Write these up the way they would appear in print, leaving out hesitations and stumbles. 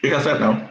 You can start now.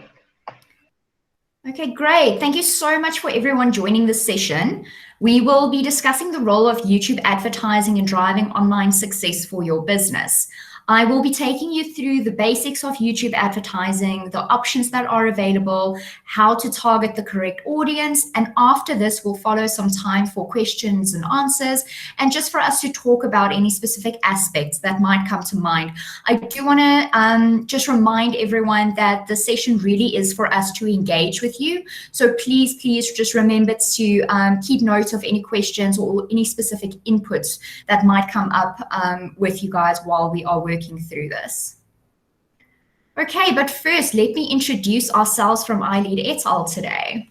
Okay, great. Thank you so much for everyone joining this session. We will be discussing the role of YouTube advertising in driving online success for your business. I will be taking you through the basics of YouTube advertising, the options that are available, how to target the correct audience, and after this, we'll follow some time for questions and answers, and just for us to talk about any specific aspects that might come to mind. I do want to just remind everyone that the session really is for us to engage with you. So please just remember to keep note of any questions or any specific inputs that might come up with you guys while we are working through this. Okay, but first, let me introduce ourselves from iLEAD et al. Today.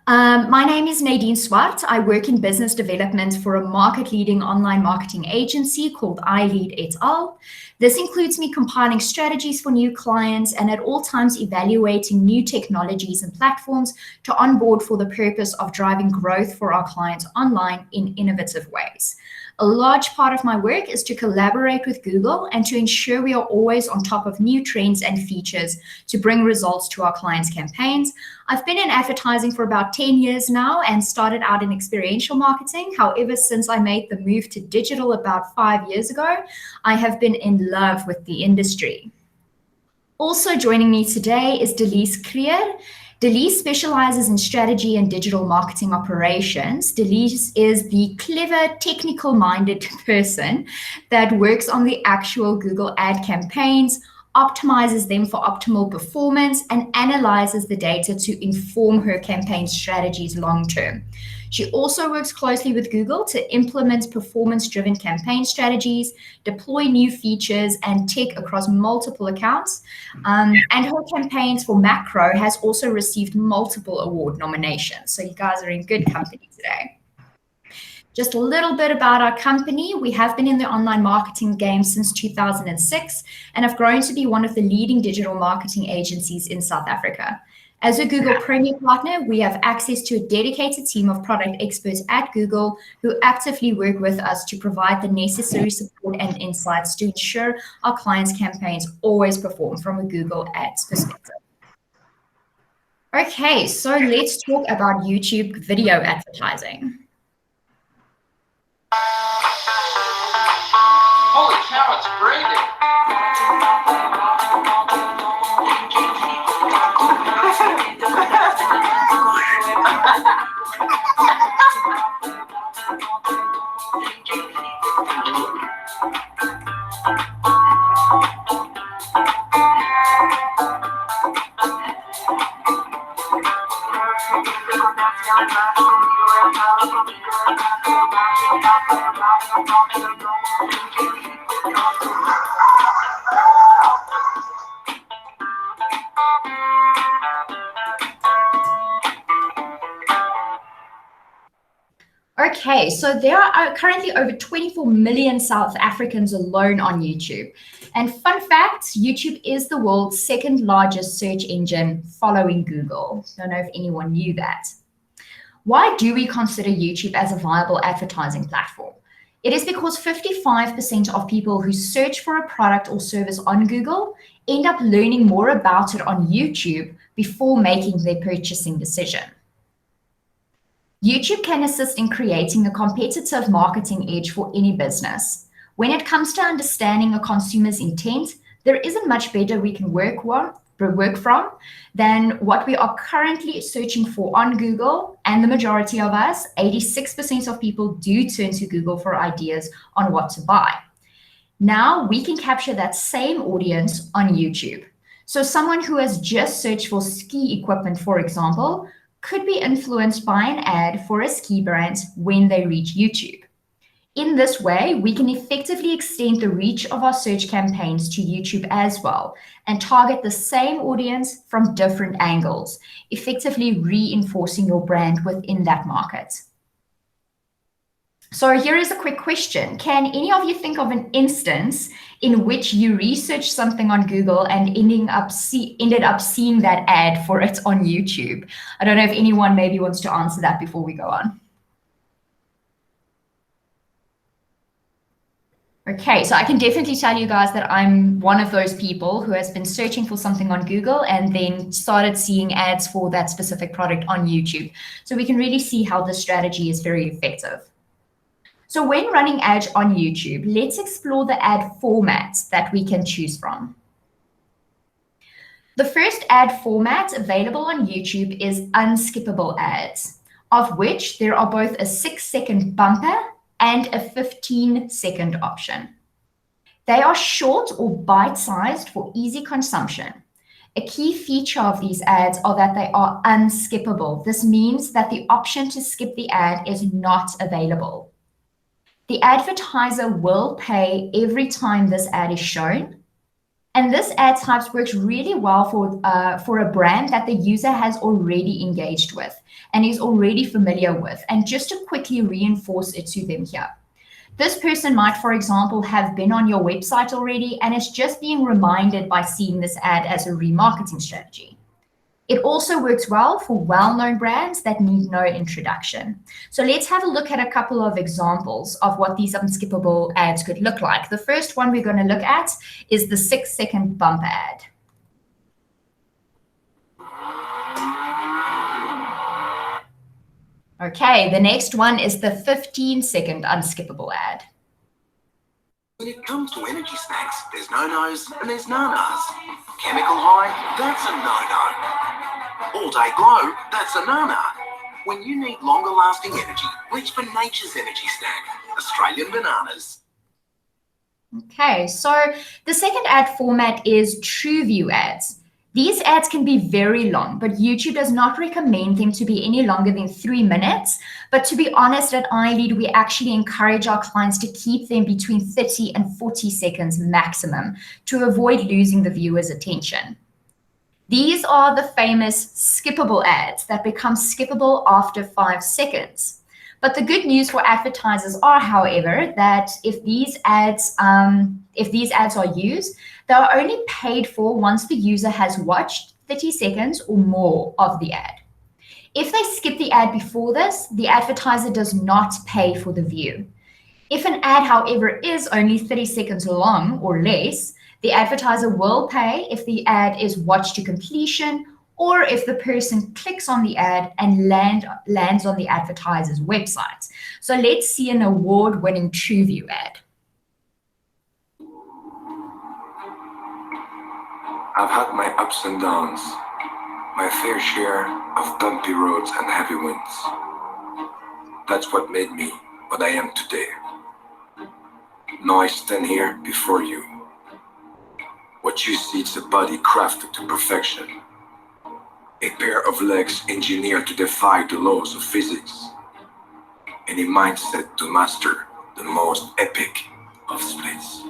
My name is Nadine Swart. I work in business development for a market-leading online marketing agency called iLEAD et al. This includes me compiling strategies for new clients and at all times evaluating new technologies and platforms to onboard for the purpose of driving growth for our clients online in innovative ways. A large part of my work is to collaborate with Google and to ensure we are always on top of new trends and features to bring results to our clients' campaigns. I've been in advertising for about 10 years now and started out in experiential marketing. However, since I made the move to digital about 5 years ago, I have been in love with the industry. Also joining me today is Delise Creer. Delise specializes in strategy and digital marketing operations. Delise is the clever, technical-minded person that works on the actual Google ad campaigns, optimizes them for optimal performance, and analyzes the data to inform her campaign strategies long-term. She also works closely with Google to implement performance-driven campaign strategies, deploy new features and tech across multiple accounts, and her campaigns for macro has also received multiple award nominations. So you guys are in good company today. Just a little bit about our company. We have been in the online marketing game since 2006 and have grown to be one of the leading digital marketing agencies in South Africa. As a Google Premier Partner, we have access to a dedicated team of product experts at Google who actively work with us to provide the necessary support and insights to ensure our clients' campaigns always perform from a Google Ads perspective. Okay, so let's talk about YouTube video advertising. Holy cow, it's breathing. Okay, so there are currently over 24 million South Africans alone on YouTube. And fun fact, YouTube is the world's second largest search engine following Google. Don't know if anyone knew that. Why do we consider YouTube as a viable advertising platform? It is because 55% of people who search for a product or service on Google end up learning more about it on YouTube before making their purchasing decision. YouTube can assist in creating a competitive marketing edge for any business. When it comes to understanding a consumer's intent, there isn't much better we can work from than what we are currently searching for on Google, and the majority of us, 86% of people, do turn to Google for ideas on what to buy. Now we can capture that same audience on YouTube. So someone who has just searched for ski equipment, for example, could be influenced by an ad for a ski brand when they reach YouTube. In this way, we can effectively extend the reach of our search campaigns to YouTube as well and target the same audience from different angles, effectively reinforcing your brand within that market. So here is a quick question. Can any of you think of an instance in which you researched something on Google and ended up seeing that ad for it on YouTube? I don't know if anyone maybe wants to answer that before we go on. Okay, so I can definitely tell you guys that I'm one of those people who has been searching for something on Google and then started seeing ads for that specific product on YouTube. So we can really see how this strategy is very effective. So when running ads on YouTube, let's explore the ad formats that we can choose from. The first ad format available on YouTube is unskippable ads, of which there are both a 6-second bumper and a 15-second option. They are short or bite-sized for easy consumption. A key feature of these ads are that they are unskippable. This means that the option to skip the ad is not available. The advertiser will pay every time this ad is shown. And this ad type works really well for a brand that the user has already engaged with and is already familiar with. And just to quickly reinforce it to them here. This person might, for example, have been on your website already and is just being reminded by seeing this ad as a remarketing strategy. It also works well for well-known brands that need no introduction. So let's have a look at a couple of examples of what these unskippable ads could look like. The first one we're going to look at is the 6-second bumper ad. Okay, the next one is the 15-second unskippable ad. When it comes to energy snacks, there's no-nos and there's no-nos. Chemical high, that's a no-no. All-day glow, that's a no-no. When you need longer-lasting energy, reach for nature's energy snack, Australian bananas. Okay, so the second ad format is TrueView ads. These ads can be very long, but YouTube does not recommend them to be any longer than 3 minutes. But to be honest, at iLEAD, we actually encourage our clients to keep them between 30 and 40 seconds maximum to avoid losing the viewer's attention. These are the famous skippable ads that become skippable after 5 seconds. But the good news for advertisers are, however, that if these ads are used, they are only paid for once the user has watched 30 seconds or more of the ad. If they skip the ad before this, the advertiser does not pay for the view. If an ad, however, is only 30 seconds long or less, the advertiser will pay if the ad is watched to completion or if the person clicks on the ad and lands on the advertiser's website. So let's see an award-winning TrueView ad. I've had my ups and downs, my fair share of bumpy roads and heavy winds. That's what made me what I am today. Now I stand here before you. What you see is a body crafted to perfection. A pair of legs engineered to defy the laws of physics. And a mindset to master the most epic of splits.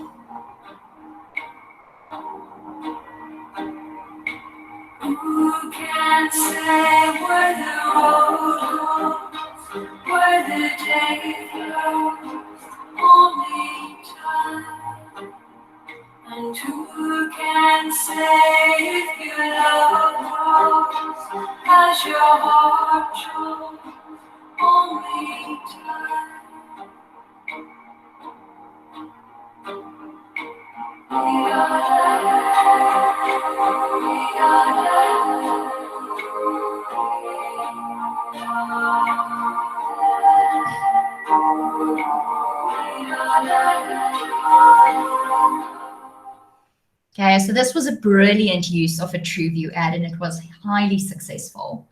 Who can say where the road goes, where the day flows, only time. And who can say if your love grows, as your heart shows, only time. Okay, so this was a brilliant use of a TrueView ad and it was highly successful.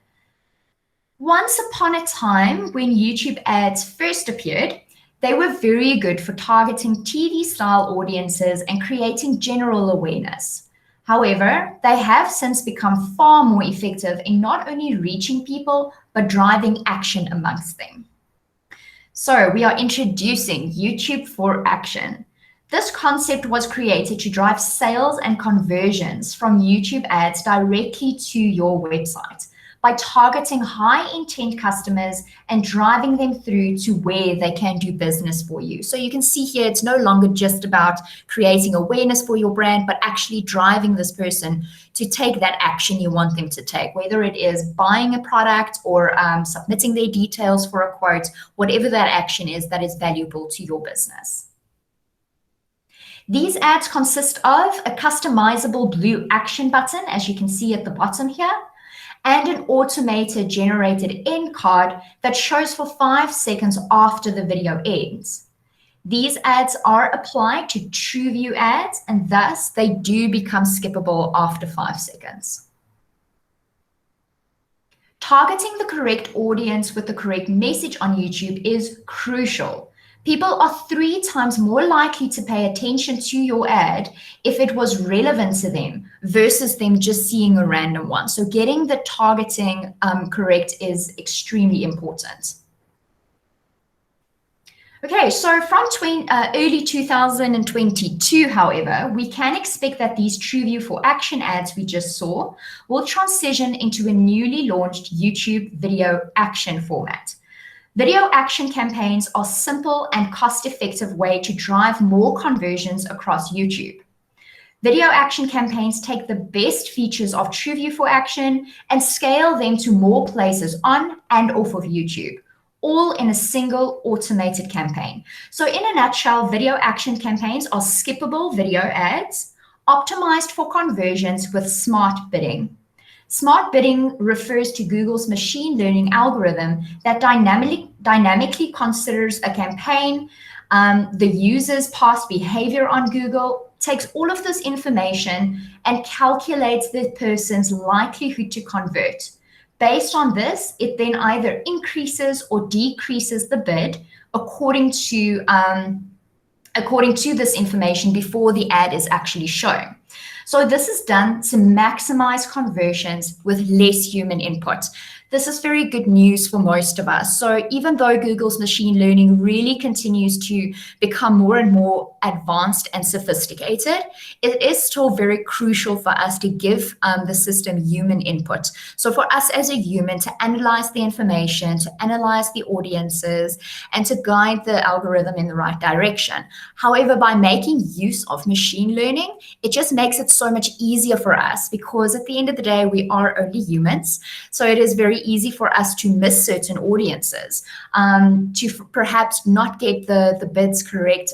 Once upon a time, when YouTube ads first appeared, they were very good for targeting TV-style audiences and creating general awareness. However, they have since become far more effective in not only reaching people, but driving action amongst them. So we are introducing YouTube for Action. This concept was created to drive sales and conversions from YouTube ads directly to your website by targeting high-intent customers and driving them through to where they can do business for you. So you can see here, it's no longer just about creating awareness for your brand, but actually driving this person to take that action you want them to take, whether it is buying a product or submitting their details for a quote, whatever that action is that is valuable to your business. These ads consist of a customizable blue action button, as you can see at the bottom here, and an automated generated end card that shows for 5 seconds after the video ends. These ads are applied to TrueView ads, and thus they do become skippable after 5 seconds. Targeting the correct audience with the correct message on YouTube is crucial. People are 3 times more likely to pay attention to your ad if it was relevant to them versus them just seeing a random one. So getting the targeting correct is extremely important. Okay, so from early 2022, however, we can expect that these TrueView for Action ads we just saw will transition into a newly launched YouTube video action format. Video action campaigns are a simple and cost-effective way to drive more conversions across YouTube. Video action campaigns take the best features of TrueView for Action and scale them to more places on and off of YouTube, all in a single automated campaign. So in a nutshell, video action campaigns are skippable video ads optimized for conversions with smart bidding. Smart bidding refers to Google's machine learning algorithm that dynamically considers a campaign, the user's past behavior on Google, takes all of this information and calculates the person's likelihood to convert. Based on this, it then either increases or decreases the bid according to this information before the ad is actually shown. So this is done to maximize conversions with less human input. This is very good news for most of us. So even though Google's machine learning really continues to become more and more advanced and sophisticated, it is still very crucial for us to give the system human input. So for us as a human to analyze the information, to analyze the audiences, and to guide the algorithm in the right direction. However, by making use of machine learning, it just makes it so much easier for us because at the end of the day, we are only humans. So it is very easy for us to miss certain audiences, to perhaps not get the bids correct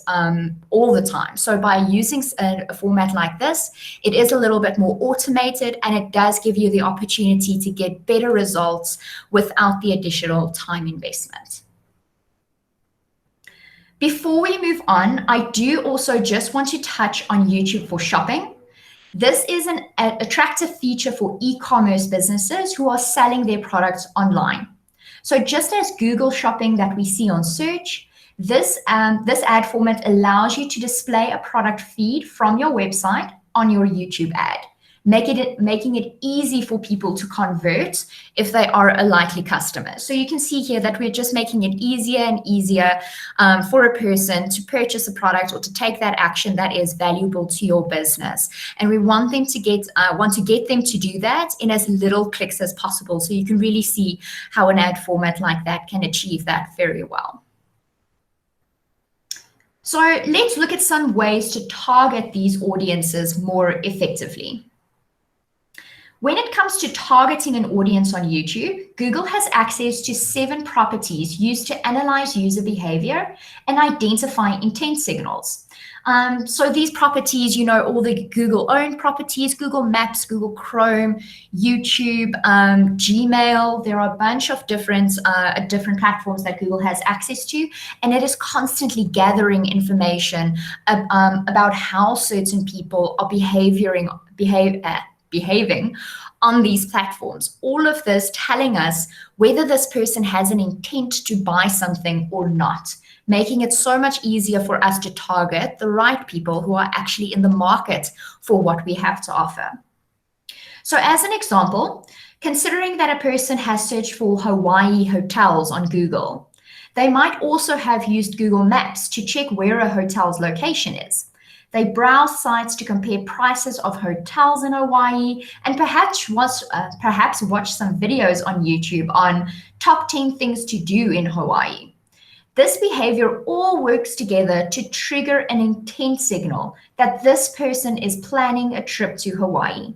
all the time. So by using a format like this, it is a little bit more automated and it does give you the opportunity to get better results without the additional time investment. Before we move on, I do also just want to touch on YouTube for shopping. This is an attractive feature for e-commerce businesses who are selling their products online. So just as Google Shopping that we see on search, this ad format allows you to display a product feed from your website on your YouTube ad, making it easy for people to convert if they are a likely customer. So you can see here that we're just making it easier and easier for a person to purchase a product or to take that action that is valuable to your business. And we want them to get them to do that in as little clicks as possible. So you can really see how an ad format like that can achieve that very well. So let's look at some ways to target these audiences more effectively. When it comes to targeting an audience on YouTube, Google has access to 7 properties used to analyze user behavior and identify intent signals. So these properties, all the Google-owned properties, Google Maps, Google Chrome, YouTube, Gmail, there are a bunch of different platforms that Google has access to, and it is constantly gathering information about how certain people are behaving on these platforms. All of this telling us whether this person has an intent to buy something or not, making it so much easier for us to target the right people who are actually in the market for what we have to offer. So as an example, considering that a person has searched for Hawaii hotels on Google, they might also have used Google Maps to check where a hotel's location is. They browse sites to compare prices of hotels in Hawaii and perhaps watch some videos on YouTube on top 10 things to do in Hawaii. This behavior all works together to trigger an intent signal that this person is planning a trip to Hawaii.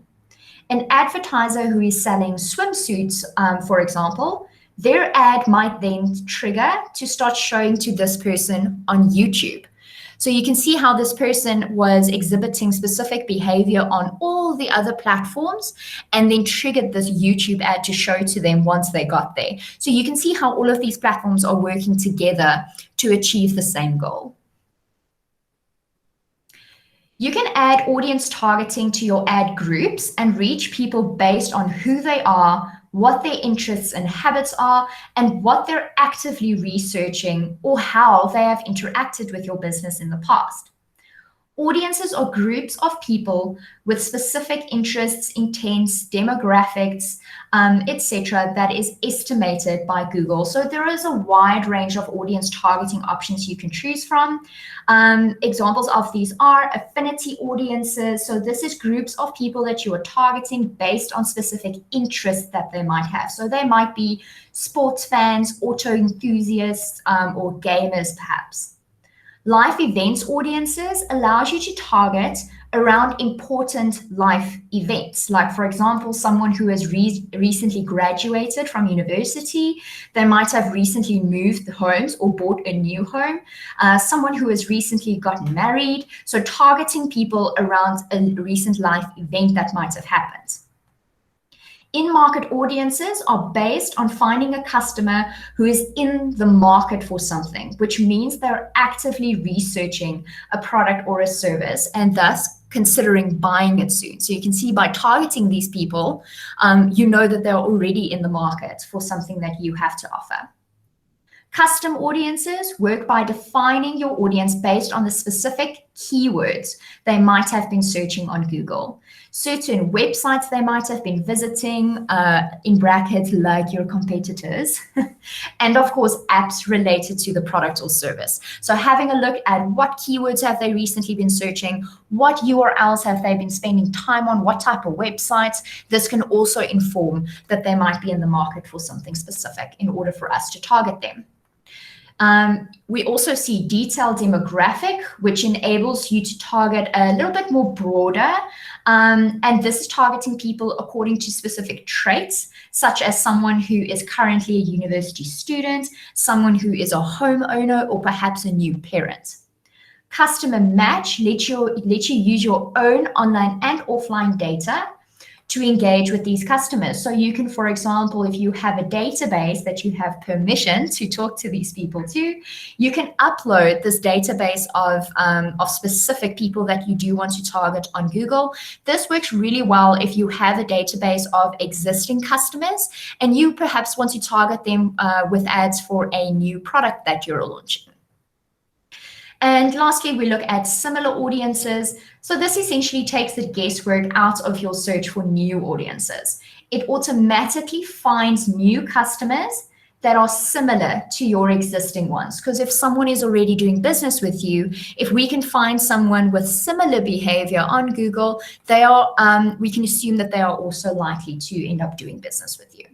An advertiser who is selling swimsuits, for example, their ad might then trigger to start showing to this person on YouTube. So you can see how this person was exhibiting specific behavior on all the other platforms and then triggered this YouTube ad to show to them once they got there. So you can see how all of these platforms are working together to achieve the same goal. You can add audience targeting to your ad groups and reach people based on who they are, what their interests and habits are, and what they're actively researching or how they have interacted with your business in the past. Audiences are groups of people with specific interests, intents, demographics, etc., that is estimated by Google. So there is a wide range of audience targeting options you can choose from. Examples of these are affinity audiences. So this is groups of people that you are targeting based on specific interests that they might have. So they might be sports fans, auto enthusiasts, or gamers perhaps. Life events audiences allows you to target around important life events. Like, for example, someone who has recently graduated from university, they might have recently moved homes or bought a new home, someone who has recently gotten married. So targeting people around a recent life event that might have happened. In-market audiences are based on finding a customer who is in the market for something, which means they're actively researching a product or a service and thus considering buying it soon. So you can see by targeting these people, you know that they're already in the market for something that you have to offer. Custom audiences work by defining your audience based on the specific keywords they might have been searching on Google. Certain websites they might have been visiting, in brackets, like your competitors, and of course, apps related to the product or service. So having a look at what keywords have they recently been searching, what URLs have they been spending time on, what type of websites. This can also inform that they might be in the market for something specific in order for us to target them. We also see detailed demographic, which enables you to target a little bit more broader. And this is targeting people according to specific traits, such as someone who is currently a university student, someone who is a homeowner, or perhaps a new parent. Customer match lets you use your own online and offline data to engage with these customers. So you can, for example, if you have a database that you have permission to talk to these people to, you can upload this database of specific people that you do want to target on Google. This works really well if you have a database of existing customers and you perhaps want to target them with ads for a new product that you're launching. And lastly, we look at similar audiences. So this essentially takes the guesswork out of your search for new audiences. It automatically finds new customers that are similar to your existing ones. Because if someone is already doing business with you, if we can find someone with similar behavior on Google, we can assume that they are also likely to end up doing business with you.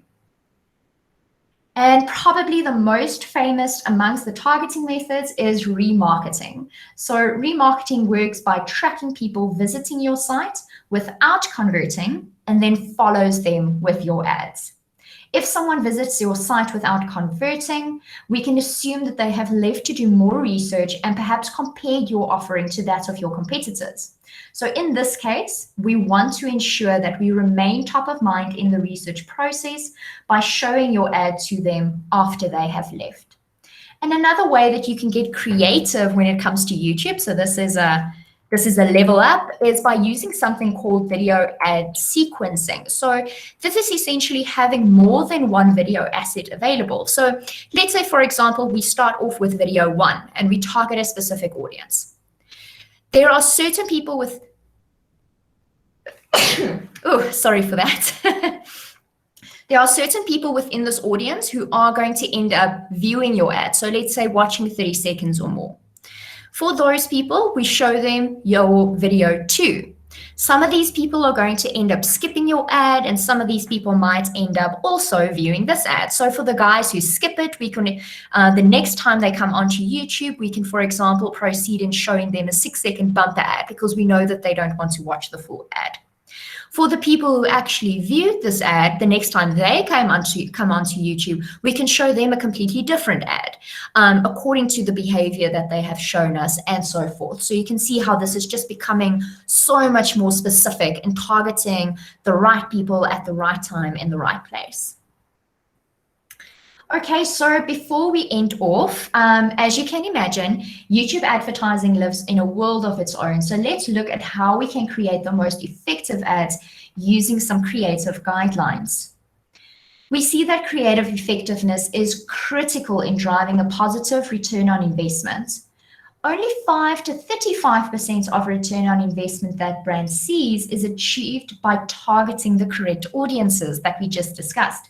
And probably the most famous amongst the targeting methods is remarketing. So remarketing works by tracking people visiting your site without converting and then follows them with your ads. If someone visits your site without converting, we can assume that they have left to do more research and perhaps compared your offering to that of your competitors. So in this case, we want to ensure that we remain top of mind in the research process by showing your ad to them after they have left. And another way that you can get creative when it comes to YouTube, so this is a level up, is by using something called video ad sequencing. So this is essentially having more than one video asset available. So let's say, for example, we start off with video 1 and we target a specific audience. There are certain people with, oh, sorry for that. There are certain people within this audience who are going to end up viewing your ad. So let's say watching 30 seconds or more. For those people, we show them your video 2. Some of these people are going to end up skipping your ad, and some of these people might end up also viewing this ad. So for the guys who skip it, we can, the next time they come onto YouTube, we can, for example, proceed in showing them a 6-second bumper ad because we know that they don't want to watch the full ad. For the people who actually viewed this ad, the next time they come onto YouTube, we can show them a completely different ad according to the behavior that they have shown us and so forth. So you can see how this is just becoming so much more specific and targeting the right people at the right time in the right place. Okay, so before we end off, as you can imagine, YouTube advertising lives in a world of its own. So let's look at how we can create the most effective ads using some creative guidelines. We see that creative effectiveness is critical in driving a positive return on investment. Only 5 to 35% of return on investment that brand sees is achieved by targeting the correct audiences that we just discussed.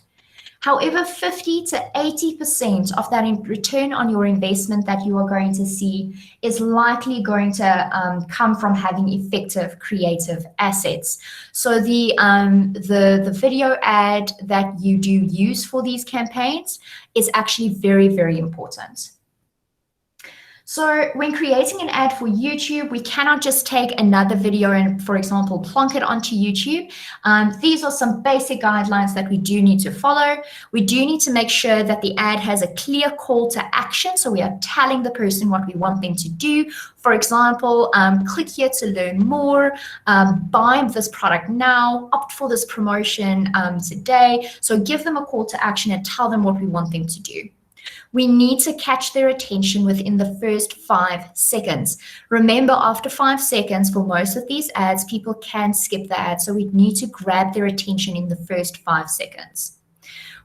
However, 50 to 80% of that return on your investment that you are going to see is likely going to come from having effective creative assets. So the video ad that you do use for these campaigns is actually very, very important. So when creating an ad for YouTube, we cannot just take another video and, for example, plonk it onto YouTube. These are some basic guidelines that we do need to follow. We do need to make sure that the ad has a clear call to action. So we are telling the person what we want them to do. For example, click here to learn more, buy this product now, opt for this promotion today. So give them a call to action and tell them what we want them to do. We need to catch their attention within the first 5 seconds. Remember, after 5 seconds, for most of these ads, people can skip the ad. So we need to grab their attention in the first 5 seconds.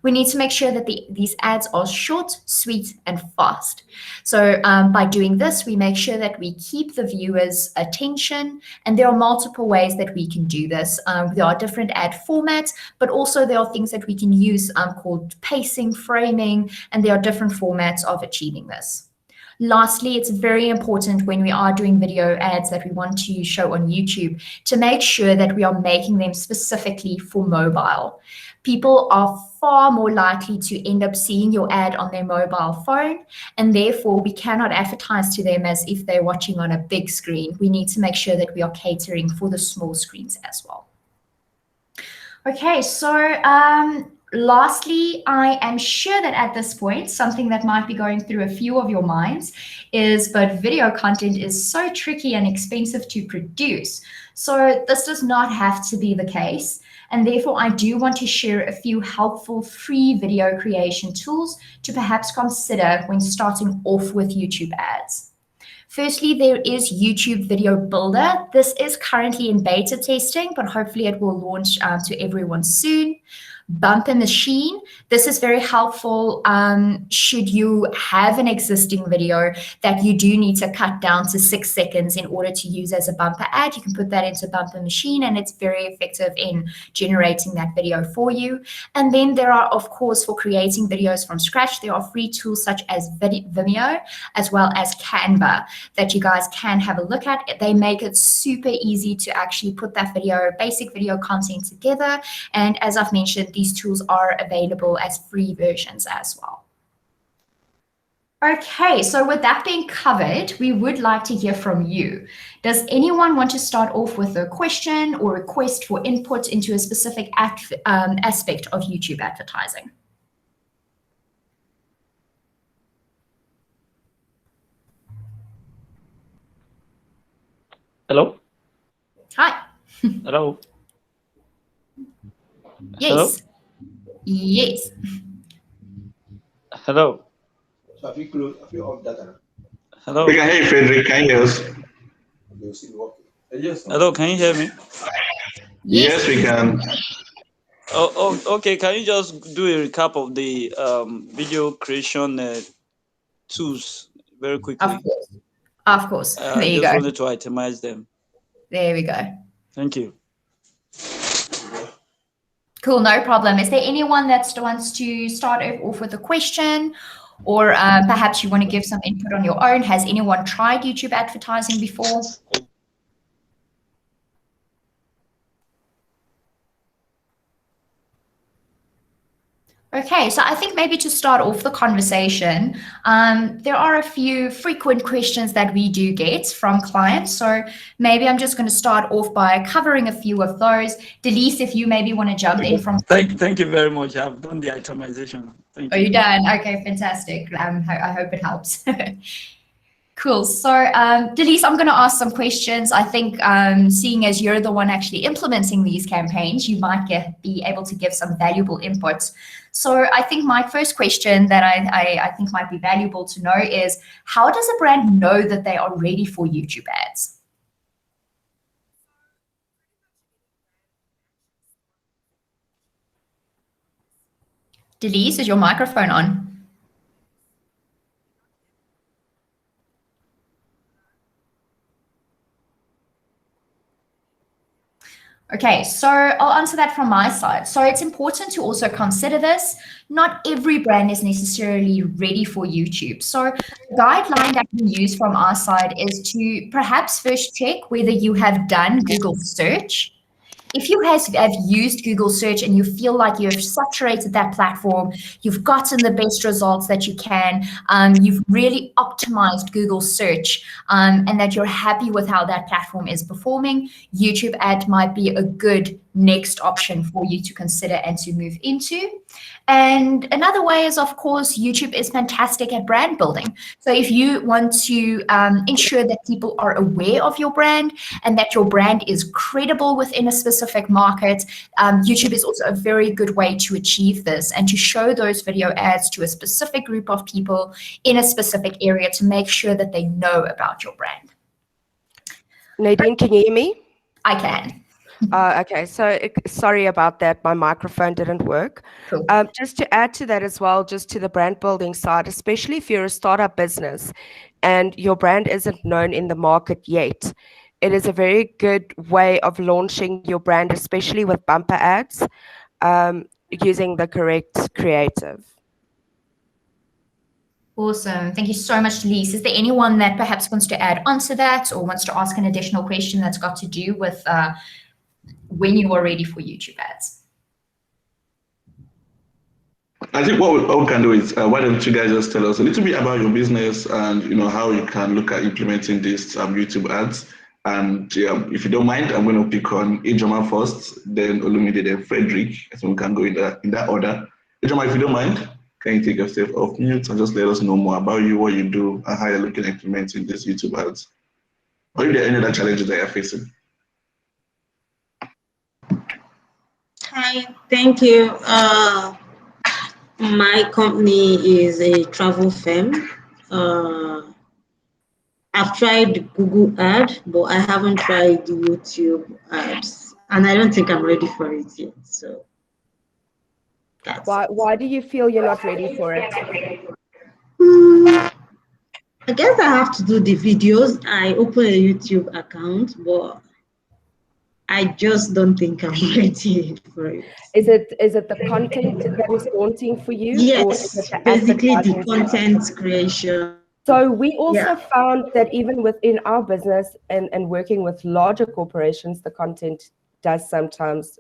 We need to make sure that these ads are short, sweet, and fast. So by doing this, we make sure that we keep the viewer's attention. And there are multiple ways that we can do this. There are different ad formats, but also there are things that we can use called pacing, framing, and there are different formats of achieving this. Lastly, it's very important when we are doing video ads that we want to show on YouTube to make sure that we are making them specifically for mobile. People are far more likely to end up seeing your ad on their mobile phone, and therefore we cannot advertise to them as if they're watching on a big screen. We need to make sure that we are catering for the small screens as well. Okay, so lastly, I am sure that at this point, something that might be going through a few of your minds is, but video content is so tricky and expensive to produce. So this does not have to be the case. And therefore, I do want to share a few helpful free video creation tools to perhaps consider when starting off with YouTube ads. Firstly, there is YouTube Video Builder. This is currently in beta testing, but hopefully it will launch to everyone soon. Bumper Machine. This is very helpful should you have an existing video that you do need to cut down to 6 seconds in order to use as a bumper ad. You can put that into Bumper Machine and it's very effective in generating that video for you. And then there are, of course, for creating videos from scratch, there are free tools such as Vimeo as well as Canva that you guys can have a look at. They make it super easy to actually put that basic video content together. And as I've mentioned, these tools are available as free versions as well. Okay, so with that being covered, we would like to hear from you. Does anyone want to start off with a question or request for input into a specific aspect of YouTube advertising? Hello? Hi. Hello? Yes. Hello? Yes. Hello? So have you off that? Hello? We can hear you, Frederick. Can you hear us? They'll still working. Yes. Hello, can you hear me? Yes, we can. Oh, okay. Can you just do a recap of the video creation tools very quickly? Of course. Of course. There you just go. wanted to itemize them. There we go. Thank you. Cool, no problem. Is there anyone that wants to start off with a question, or perhaps you want to give some input on your own? Has anyone tried YouTube advertising before? Okay, so I think maybe to start off the conversation, there are a few frequent questions that we do get from clients. So maybe I'm just going to start off by covering a few of those. Delise, if you maybe want to jump in from... Thank you very much. I've done the itemization. Thank you. Are you done? Okay, fantastic. I hope it helps. Cool. So, Delise, I'm going to ask some questions. I think seeing as you're the one actually implementing these campaigns, you might be able to give some valuable inputs. So I think my first question that I think might be valuable to know is, how does a brand know that they are ready for YouTube ads? Delise, is your microphone on? Okay, so I'll answer that from my side. So it's important to also consider this. Not every brand is necessarily ready for YouTube. So the guideline that we use from our side is to perhaps first check whether you have done Google search. If you have used Google search and you feel like you've saturated that platform, you've gotten the best results that you can, you've really optimized Google search, and that you're happy with how that platform is performing, YouTube ad might be a good next option for you to consider and to move into. And another way is, of course, YouTube is fantastic at brand building. So if you want to ensure that people are aware of your brand and that your brand is credible within a specific market, YouTube is also a very good way to achieve this and to show those video ads to a specific group of people in a specific area to make sure that they know about your brand. Nadine, can you hear me? I can. Okay, so sorry about that. My microphone didn't work. Cool. Just to add to that as well, just to the brand building side, especially if you're a startup business and your brand isn't known in the market yet, it is a very good way of launching your brand, especially with bumper ads, using the correct creative. Awesome. Thank you so much, Delise. Is there anyone that perhaps wants to add onto that or wants to ask an additional question that's got to do with when you are ready for YouTube ads? I think what we can do is, why don't you guys just tell us a little bit about your business and how you can look at implementing these YouTube ads. And if you don't mind, I'm going to pick on Ijoma first, then Olumide, then Frederick, so we can go in that order. Ijoma, if you don't mind, can you take yourself off mute and just let us know more about you, what you do, and how you're looking at implementing these YouTube ads? Or if there are any other challenges that you're facing? Hi, thank you. My company is a travel firm. I've tried Google ad, but I haven't tried YouTube ads, and I don't think I'm ready for it yet. So that's Why do you feel you're not ready for it? I guess I have to do the videos. I open a YouTube account, but I just don't think I'm ready for it. Is it the content that is daunting for you? Yes, or is it the basically the advertising content creation. So we also found that even within our business and working with larger corporations, the content does sometimes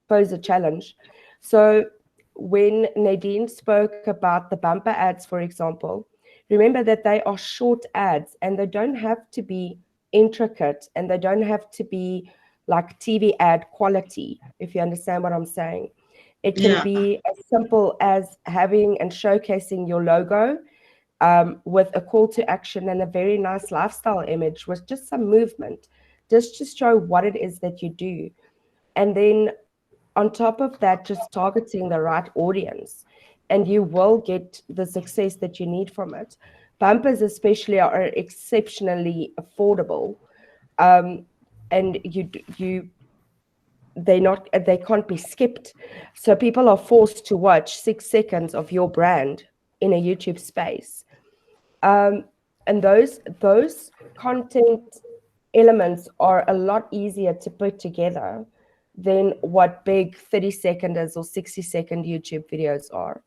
pose a challenge. So when Nadine spoke about the bumper ads, for example, remember that they are short ads and they don't have to be intricate and they don't have to be like TV ad quality, if you understand what I'm saying. It can be as simple as having and showcasing your logo with a call to action and a very nice lifestyle image with just some movement, just to show what it is that you do. And then on top of that, just targeting the right audience, and you will get the success that you need from it. Bumpers especially are exceptionally affordable, and they can't be skipped. So people are forced to watch 6 seconds of your brand in a YouTube space. And those content elements are a lot easier to put together than what big 30-seconders or 60-second YouTube videos are.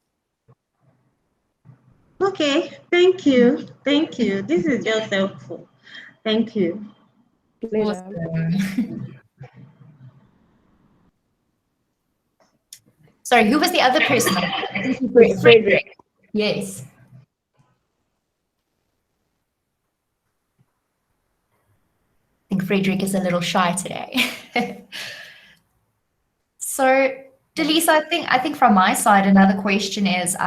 Okay, thank you. Thank you. This is just helpful. Thank you. Awesome. Sorry, who was the other person? Frederick. Yes. I think Frederick is a little shy today. So, Delisa, I think from my side, another question is,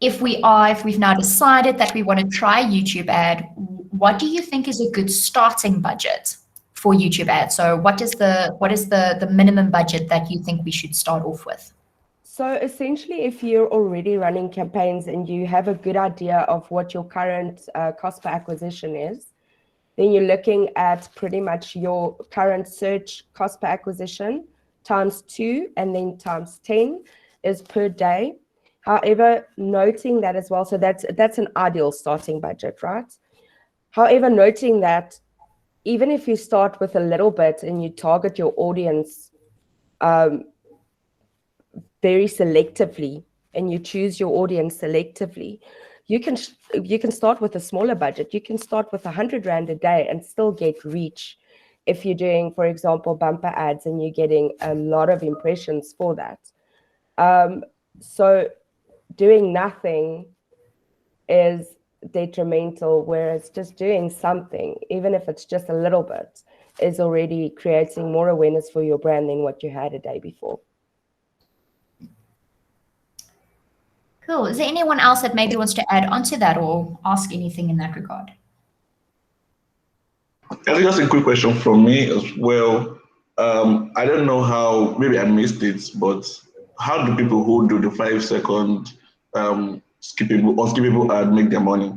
if we've now decided that we want to try YouTube ad, what do you think is a good starting budget for YouTube ads? So what is the minimum budget that you think we should start off with? So essentially, if you're already running campaigns and you have a good idea of what your current cost per acquisition is, then you're looking at pretty much your current search cost per acquisition times 2 and then times 10 is per day. However, noting that as well, so that's an ideal starting budget, right? However, noting that even if you start with a little bit and you target your audience very selectively and you choose your audience selectively, you can start with a smaller budget. You can start with 100 Rand a day and still get reach if you're doing, for example, bumper ads and you're getting a lot of impressions for that. So doing nothing is detrimental, whereas just doing something, even if it's just a little bit, is already creating more awareness for your brand than what you had a day before. Cool. Is there anyone else that maybe wants to add on to that or ask anything in that regard? I think that's a quick question from me as well. I don't know how, maybe I missed it, but how do people who do the 5-second skippable ad make their money?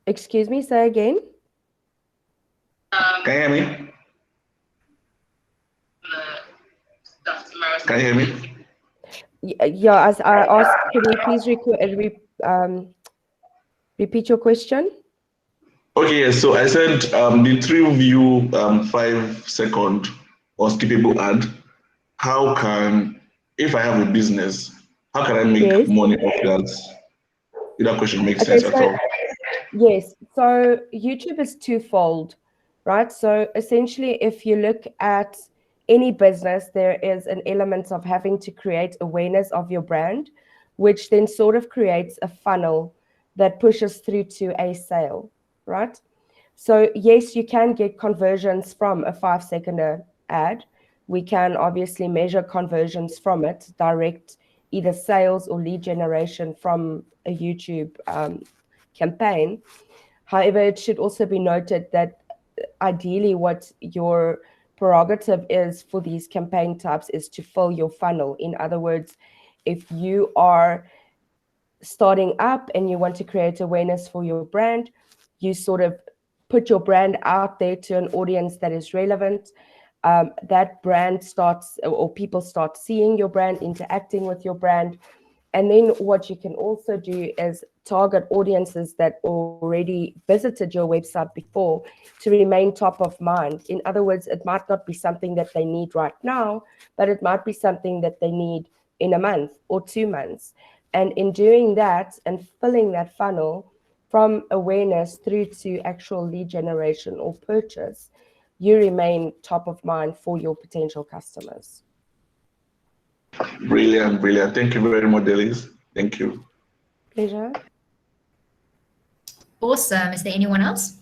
Excuse me, say again? Can you hear me? Can you hear me? Yeah, as I asked, can you please repeat your question? Okay, yes. So I said the TrueView 5-second or skippable ad. How can, if I have a business, how can I make money off that? If that question makes sense at all. Yes. So YouTube is twofold, right? So essentially, if you look at any business, there is an element of having to create awareness of your brand, which then sort of creates a funnel that pushes through to a sale, right? So yes, you can get conversions from a 5-second ad. We can obviously measure conversions from it, direct either sales or lead generation from a YouTube campaign. However, it should also be noted that ideally what your prerogative is for these campaign types is to fill your funnel. In other words, if you are starting up and you want to create awareness for your brand, you sort of put your brand out there to an audience that is relevant. That brand starts, or people start seeing your brand, interacting with your brand. And then what you can also do is target audiences that already visited your website before to remain top of mind. In other words, it might not be something that they need right now, but it might be something that they need in a month or 2 months. And in doing that and filling that funnel from awareness through to actual lead generation or purchase, you remain top of mind for your potential customers. Brilliant, brilliant. Thank you very much, Delis. Thank you. Pleasure. Awesome. Is there anyone else?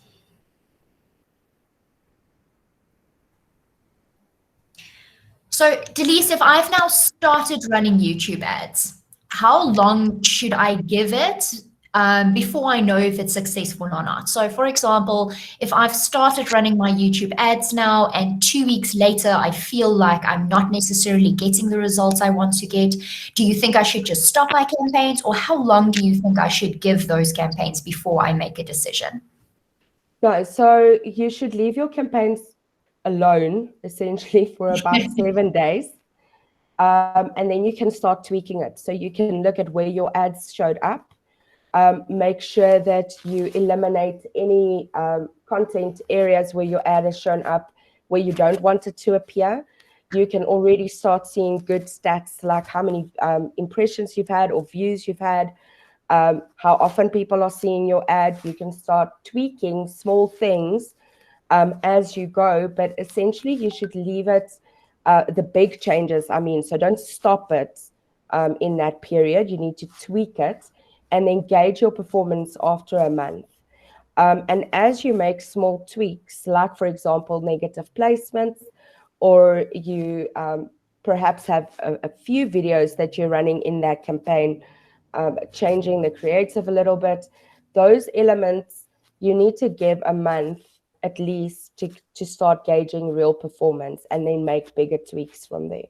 So, Delise, if I've now started running YouTube ads, how long should I give it before I know if it's successful or not? So, for example, if I've started running my YouTube ads now and 2 weeks later, I feel like I'm not necessarily getting the results I want to get, do you think I should just stop my campaigns, or how long do you think I should give those campaigns before I make a decision? No, so you should leave your campaigns alone, essentially, for about 7 days. And then you can start tweaking it. So you can look at where your ads showed up. Make sure that you eliminate any content areas where your ad has shown up where you don't want it to appear. You can already start seeing good stats like how many impressions you've had or views you've had, how often people are seeing your ad. You can start tweaking small things as you go, but essentially you should leave it the big changes, I mean, so don't stop it in that period. You need to tweak it and then gauge your performance after a month. And as you make small tweaks, like, for example, negative placements, or you perhaps have a few videos that you're running in that campaign, changing the creative a little bit, those elements, you need to give a month at least to start gauging real performance, and then make bigger tweaks from there.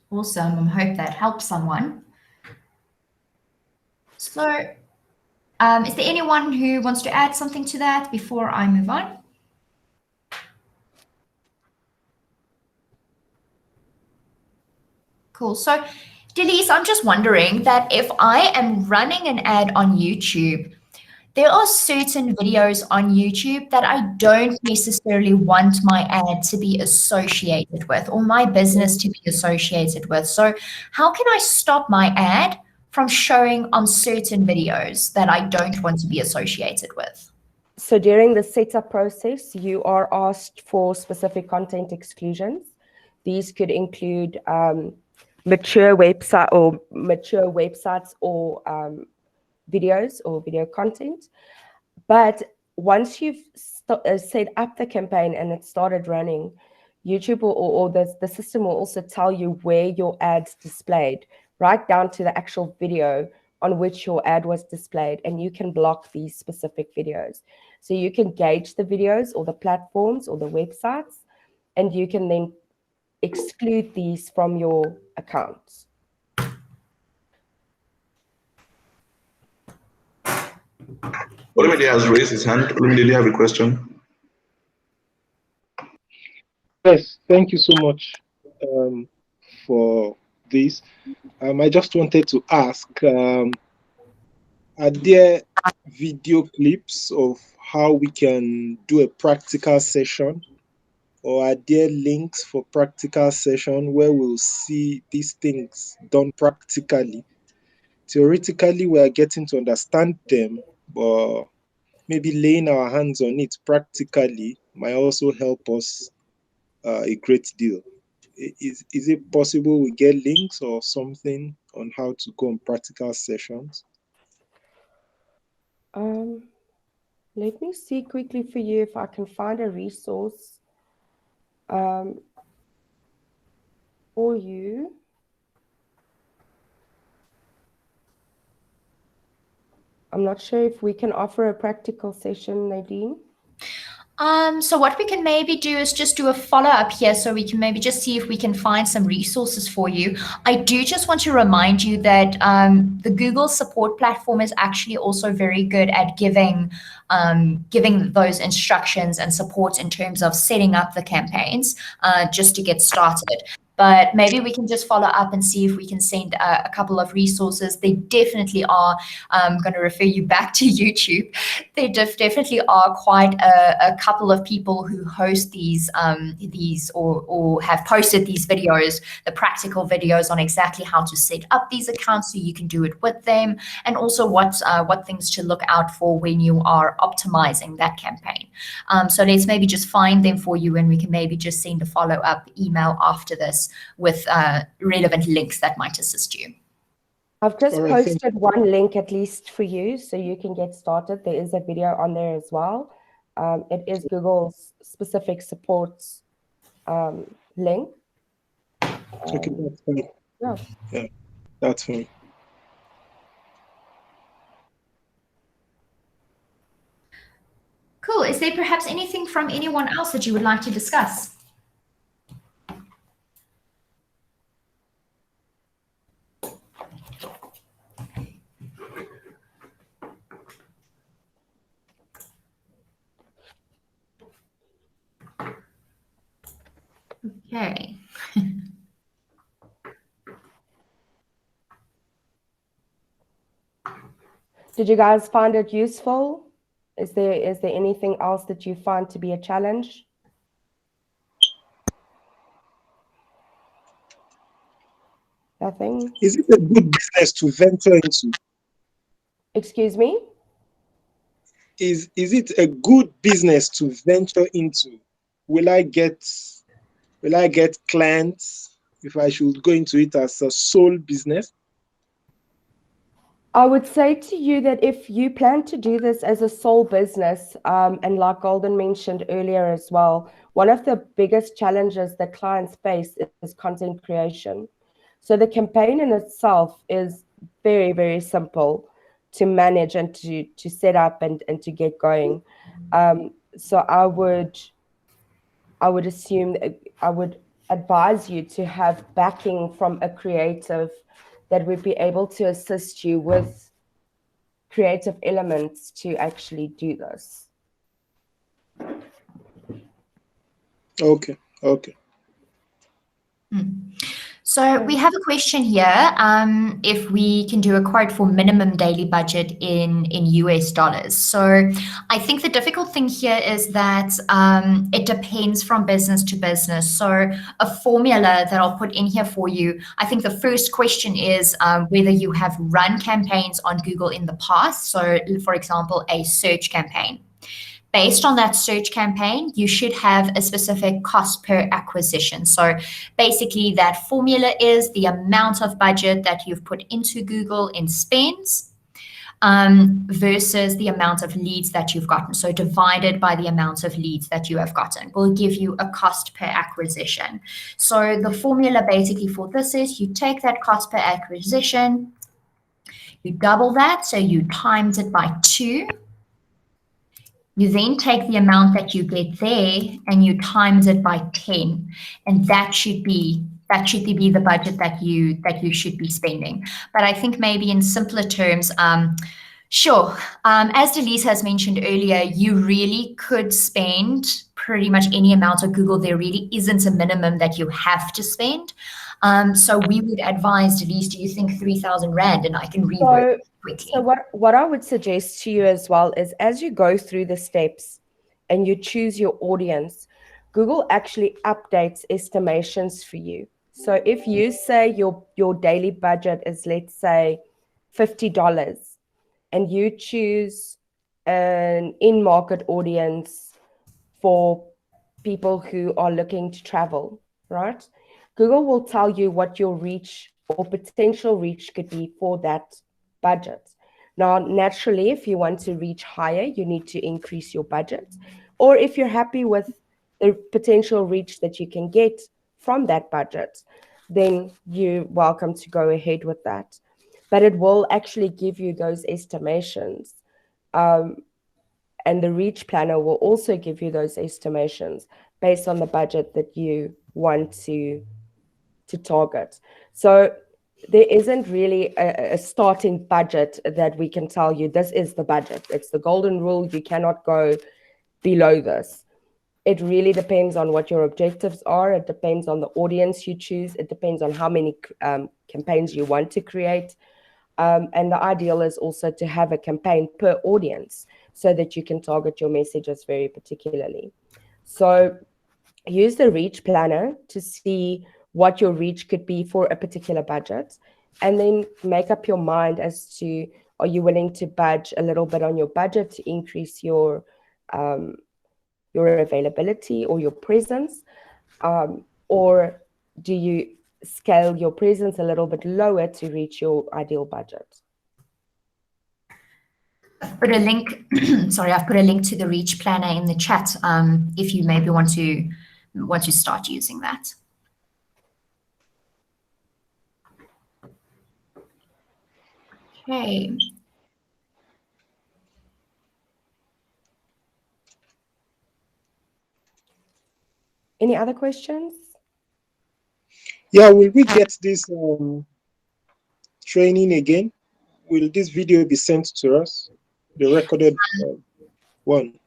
Awesome. I hope that helps someone. So, is there anyone who wants to add something to that before I move on? Cool. So, Delise, I'm just wondering that if I am running an ad on YouTube, there are certain videos on YouTube that I don't necessarily want my ad to be associated with, or my business to be associated with. So how can I stop my ad from showing on certain videos that I don't want to be associated with? So during the setup process, you are asked for specific content exclusions. These could include mature websites or videos or video content. But once you've set up the campaign and it started running, YouTube or the system will also tell you where your ad's displayed, right down to the actual video on which your ad was displayed, and you can block these specific videos. So you can gauge the videos or the platforms or the websites, and you can then exclude these from your accounts. Olumide has raised his hand. Olumide, do you have a question? Yes, thank you so much for this. I just wanted to ask, are there video clips of how we can do a practical session, or are there links for practical session where we'll see these things done practically? Theoretically, we are getting to understand them, but maybe laying our hands on it practically might also help us a great deal. Is it possible we get links or something on how to go on practical sessions? Let me see quickly for you if I can find a resource for you. I'm not sure if we can offer a practical session, Nadine. So what we can maybe do is just do a follow-up here, so we can maybe just see if we can find some resources for you. I do just want to remind you that the Google support platform is actually also very good at giving those instructions and support in terms of setting up the campaigns just to get started. But maybe we can just follow up and see if we can send a couple of resources. They definitely are going to refer you back to YouTube. There definitely are quite a couple of people who host these or have posted these videos, the practical videos on exactly how to set up these accounts so you can do it with them, and also what things to look out for when you are optimizing that campaign. So let's maybe just find them for you, and we can maybe just send a follow-up email after this with relevant links that might assist you. I've just posted one link at least for you so you can get started. There is a video on there as well. It is Google's specific supports link. Okay, that's fine. Yeah, that's fine. Cool. Is there perhaps anything from anyone else that you would like to discuss? Okay. Did you guys find it useful? Is there anything else that you find to be a challenge? Nothing? Is it a good business to venture into? Excuse me? is it a good business to venture into? Will I get clients if I should go into it as a sole business? I would say to you that if you plan to do this as a sole business, and like Golden mentioned earlier as well, one of the biggest challenges that clients face is content creation. So the campaign in itself is very, very simple to manage and to set up and to get going. So I would assume, I would advise you to have backing from a creative that would be able to assist you with creative elements to actually do this. Okay. So we have a question here. If we can do a quote for minimum daily budget in US dollars. So I think the difficult thing here is that it depends from business to business. So a formula that I'll put in here for you, I think the first question is whether you have run campaigns on Google in the past. So for example, a search campaign. Based on that search campaign, you should have a specific cost per acquisition. So basically that formula is the amount of budget that you've put into Google in spends versus the amount of leads that you've gotten. So divided by the amount of leads that you have gotten will give you a cost per acquisition. So the formula basically for this is you take that cost per acquisition, you double that, so you times it by 2. You then take the amount that you get there and you times it by 10, and that should be the budget that you should be spending. But I think maybe in simpler terms, sure. As Delise has mentioned earlier, you really could spend pretty much any amount of Google. There really isn't a minimum that you have to spend. So we would advise, Delise, do you think 3,000 Rand? And I can rework quickly. So what I would suggest to you as well is as you go through the steps and you choose your audience, Google actually updates estimations for you. So if you say your daily budget is, let's say, $50, and you choose an in-market audience for people who are looking to travel, right? Google will tell you what your reach or potential reach could be for that budget. Now, naturally, if you want to reach higher, you need to increase your budget. Or if you're happy with the potential reach that you can get from that budget, then you're welcome to go ahead with that. But it will actually give you those estimations. And the reach planner will also give you those estimations based on the budget that you want to target. So there isn't really a starting budget that we can tell you this is the budget. It's the golden rule. You cannot go below this. It really depends on what your objectives are. It depends on the audience you choose. It depends on how many campaigns you want to create. And the ideal is also to have a campaign per audience so that you can target your messages very particularly. So use the reach planner to see what your reach could be for a particular budget, and then make up your mind as to, are you willing to budge a little bit on your budget to increase your availability or your presence, or do you scale your presence a little bit lower to reach your ideal budget? I've put a link, sorry, I've put a link to the Reach Planner in the chat if you maybe want to start using that. Okay. Any other questions? Yeah, will we get this training again? Will this video be sent to us? The recorded one?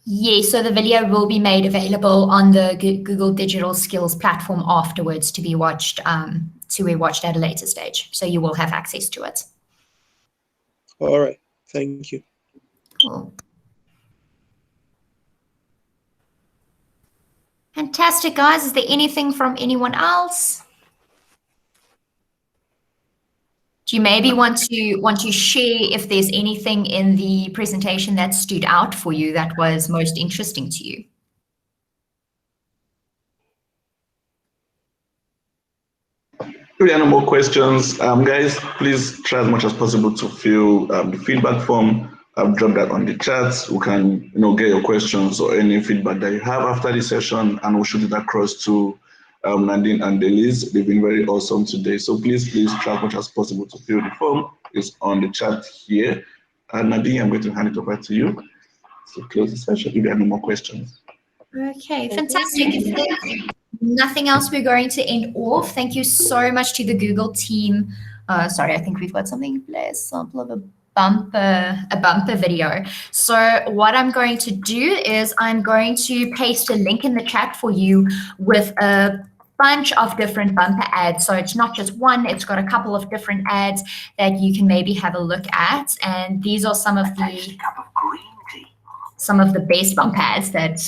Yes, so the video will be made available on the Google Digital Skills platform afterwards to be watched at a later stage. So you will have access to it. All right, thank you. Cool. Fantastic, guys. Is there anything from anyone else? Do you maybe want to share if there's anything in the presentation that stood out for you that was most interesting to you? If there are no more questions, guys, please try as much as possible to fill the feedback form. I've dropped that on the chat. We can, get your questions or any feedback that you have after the session, and we'll shoot it across to Nadine and Delise. They've been very awesome today. So please try as much as possible to fill the form. It's on the chat here. And Nadine, I'm going to hand it over to you to close the session if there are no more questions. Okay, fantastic. If there's nothing else, we're going to end off. Thank you so much to the Google team. Sorry, I think we've got something, a sample of a bumper video. So what I'm going to do is I'm going to paste a link in the chat for you with a bunch of different bumper ads. So it's not just one, it's got a couple of different ads that you can maybe have a look at. And these are some of the best bumper ads that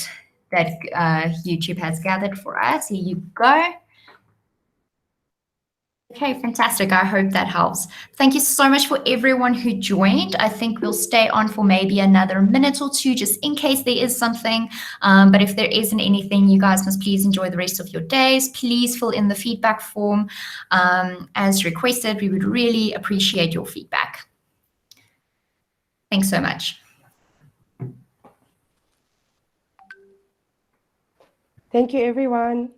YouTube has gathered for us. Here you go. Okay, fantastic. I hope that helps. Thank you so much for everyone who joined. I think we'll stay on for maybe another minute or two just in case there is something. But if there isn't anything, you guys must please enjoy the rest of your days. Please fill in the feedback form as requested. We would really appreciate your feedback. Thanks so much. Thank you, everyone.